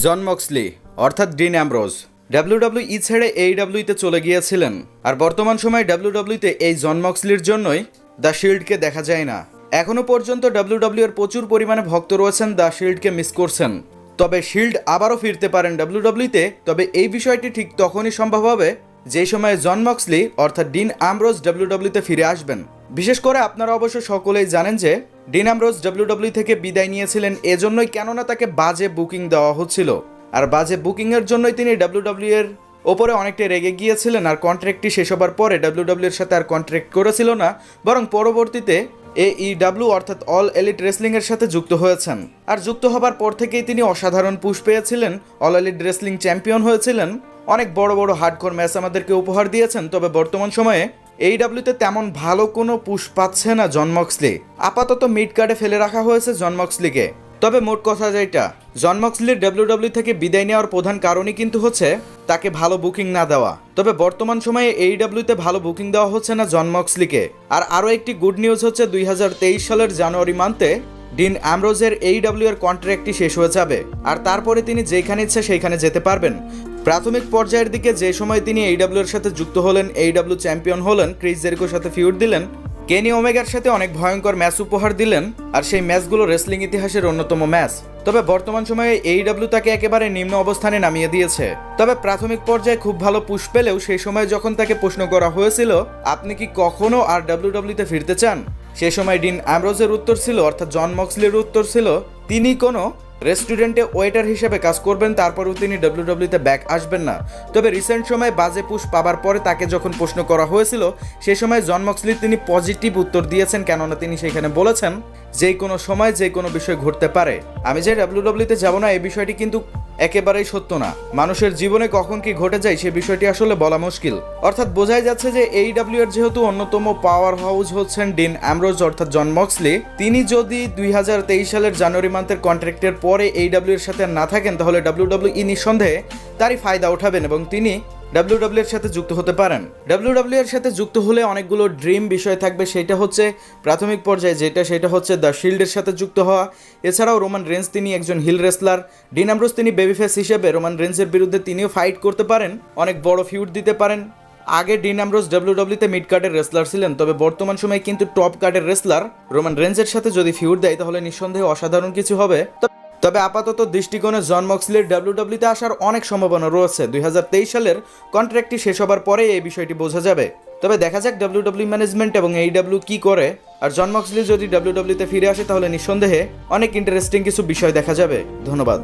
জন মক্সলি অর্থাৎ dean Ambrose WWE ছেড়ে এইডাব্লিউতে চলে গিয়েছিলেন, আর বর্তমান সময়ে ডাব্লিউডাব্লিউতে এই জন মক্সলির জন্যই দ্য শিল্ডকে দেখা যায় না। এখনও পর্যন্ত ডাব্লিউডাব্লিউ এর প্রচুর পরিমাণে ভক্ত রয়েছেন দ্য শিল্ডকে মিস করছেন। তবে শিল্ড আবারও ফিরতে পারেন ডাব্লিউডাব্লিউতে, তবে এই বিষয়টি ঠিক তখনই সম্ভব হবে যেই সময়ে জন মক্সলি অর্থাৎ ডিন অ্যামব্রোজ ডাব্লিউডাব্লিউতে ফিরে আসবেন। বিশেষ করে আপনারা অবশ্য সকলেই জানেন যে ডিন অ্যামব্রোজ ডাব্লিউডাব্লিউ থেকে বিদায় নিয়েছিলেন এজন্যই, কেননা তাকে বাজে বুকিং দেওয়া হচ্ছিল, আর বাজে বুকিংয়ের জন্যই তিনি ডাব্লিউডাব্লিউ এর ওপরে অনেকটা রেগে গিয়েছিলেন। আর কন্ট্রাক্টটি শেষ হবার পরে ডাব্লিউডাব্লিউ এর সাথে আর কন্ট্রাক্ট করেছিল না, বরং পরবর্তীতে AEW অর্থাৎ অল এলিট রেসলিং এর সাথে যুক্ত হয়েছেন। আর যুক্ত হবার পর থেকেই তিনি অসাধারণ পুশ পেয়েছিলেন, অল এলিট রেসলিং চ্যাম্পিয়ন হয়েছিলেন, অনেক বড় বড় হার্ডকোর ম্যাচ আমাদেরকে উপহার দিয়েছেন। তবে বর্তমান সময়ে AEWতে তেমন ভালো কোনো পুশ পাচ্ছে না জন মক্সলি। আপাতত মিড কার্ডে ফেলে রাখা হয়েছে জন মক্সলিকে। তবে মোট কথা যেটা, জন মক্সলির ডাব্লিউডাব্লিউ থেকে বিদায় নেওয়ার প্রধান কারণই কিন্তু হচ্ছে তাকে ভালো বুকিং না দেওয়া। তবে বর্তমান সময়ে AEWতে ভালো বুকিং দেওয়া হচ্ছে না জন মক্সলিকে। আর আরও একটি গুড নিউজ হচ্ছে 2023 সালের জানুয়ারি মান্থে ডিন অ্যামব্রোজের AEW এর কন্ট্রাক্টটি শেষ হয়ে যাবে, আর তারপরে তিনি যেখানে ইচ্ছে সেইখানে যেতে পারবেন। প্রাথমিক পর্যায়ের দিকে যে সময় তিনি AEW এর সাথে যুক্ত হলেন, AEW চ্যাম্পিয়ন হলেন, ক্রিস জেরিকোর সাথে ফিউড দিলেন, কেনি ওমেগার সাথে অনেক ভয়ঙ্কর ম্যাচ উপহার দিলেন, আর সেই ম্যাচগুলো রেসলিং ইতিহাসের অন্যতম ম্যাচ। তবে বর্তমান সময়ে AEW তাকে একেবারে নিম্ন অবস্থানে নামিয়ে দিয়েছে। তবে প্রাথমিক পর্যায়ে খুব ভালো পুশ পেলেও সেই সময় যখন তাকে প্রশ্ন করা হয়েছিল আপনি কি কখনো আর ডাব্লিউডাব্লিউতে ফিরতে চান, সে সময় ডিন অ্যামব্রোজের উত্তর ছিল, অর্থাৎ জন মক্সলির উত্তর ছিল, তিনি কোনো রেস্টুরেন্টে ওয়েটার হিসেবে কাজ করবেন, তারপরেও তিনি ডাব্লিউডাব্লিউতে ব্যাক আসবেন না। তবে রিসেন্ট সময়ে বাজে পুশ পাবার পরে তাকে যখন প্রশ্ন করা হয়েছিল সেই সময় জন মক্সলি তিনি পজিটিভ উত্তর দিয়েছেন, কেননা তিনি সেখানে বলেছেন যে কোনো সময় যে কোনো বিষয় ঘটতে পারে। আমি যে ডাব্লিউডাব্লিউতে যাব না এই বিষয়টি কিন্তু একেবারেই সত্য না। মানুষের জীবনে কখন কি ঘটে যায় সে বিষয়টি আসলে বলা মুশকিল। অর্থাৎ বোঝাই যাচ্ছে যে AEW এর যেহেতু অন্যতম পাওয়ার হাউস হচ্ছেন ডিন অ্যামব্রোজ অর্থাৎ জন মক্সলি, তিনি যদি 2023 সালের জানুয়ারি মান্থের কন্ট্রাক্টের পরে AEW এর সাথে না থাকেন তাহলে ডাব্লিউডাব্লিউই নিঃসন্দেহে তারই ফায়দা উঠাবেন এবং তিনি ডাব্লিউডাব্লিউ এর সাথে যুক্ত হতে পারেন। ডাব্লিউডাব্লিউ এর সাথে যুক্ত হলে অনেকগুলো ড্রিম বিষয় থাকবে, সেটা হচ্ছে প্রাথমিক পর্যায়ে সেটা হচ্ছে দ্য শিল্ডের সাথে যুক্ত হওয়া। এছাড়াও রোমান রেন্স তিনি একজন হিল রেসলার, ডিন অ্যামব্রোজ তিনি বেবিফেস হিসেবে রোমান রেন্সের বিরুদ্ধে তিনিও ফাইট করতে পারেন, অনেক বড় ফিউড দিতে পারেন। আগে ডিন অ্যামব্রোজ ডাব্লিউডাব্লিউতে মিড কার্ডের রেসলার ছিলেন, তবে বর্তমান সময়ে কিন্তু টপ কার্ডের রেসলার রোমান রেন্সের সাথে যদি ফিউড দেয় তাহলে নিঃসন্দেহে অসাধারণ কিছু হবে। তবে আপাতত দৃষ্টিকোণে জন মক্সলির ডাব্লিউডাব্লিউতে আসার অনেক সম্ভাবনা রয়েছে। 2023 সালের কন্ট্রাক্টটি শেষ হবার পরেই এই বিষয়টি বোঝা যাবে। তবে দেখা যাক ডাব্লিউডাব্লিউ ম্যানেজমেন্ট এবং AEW কি করে। আর জন মক্সলি যদি ডাব্লিউডাব্লিউতে ফিরে আসে তাহলে নিঃসন্দেহে অনেক ইন্টারেস্টিং কিছু বিষয় দেখা যাবে। ধন্যবাদ।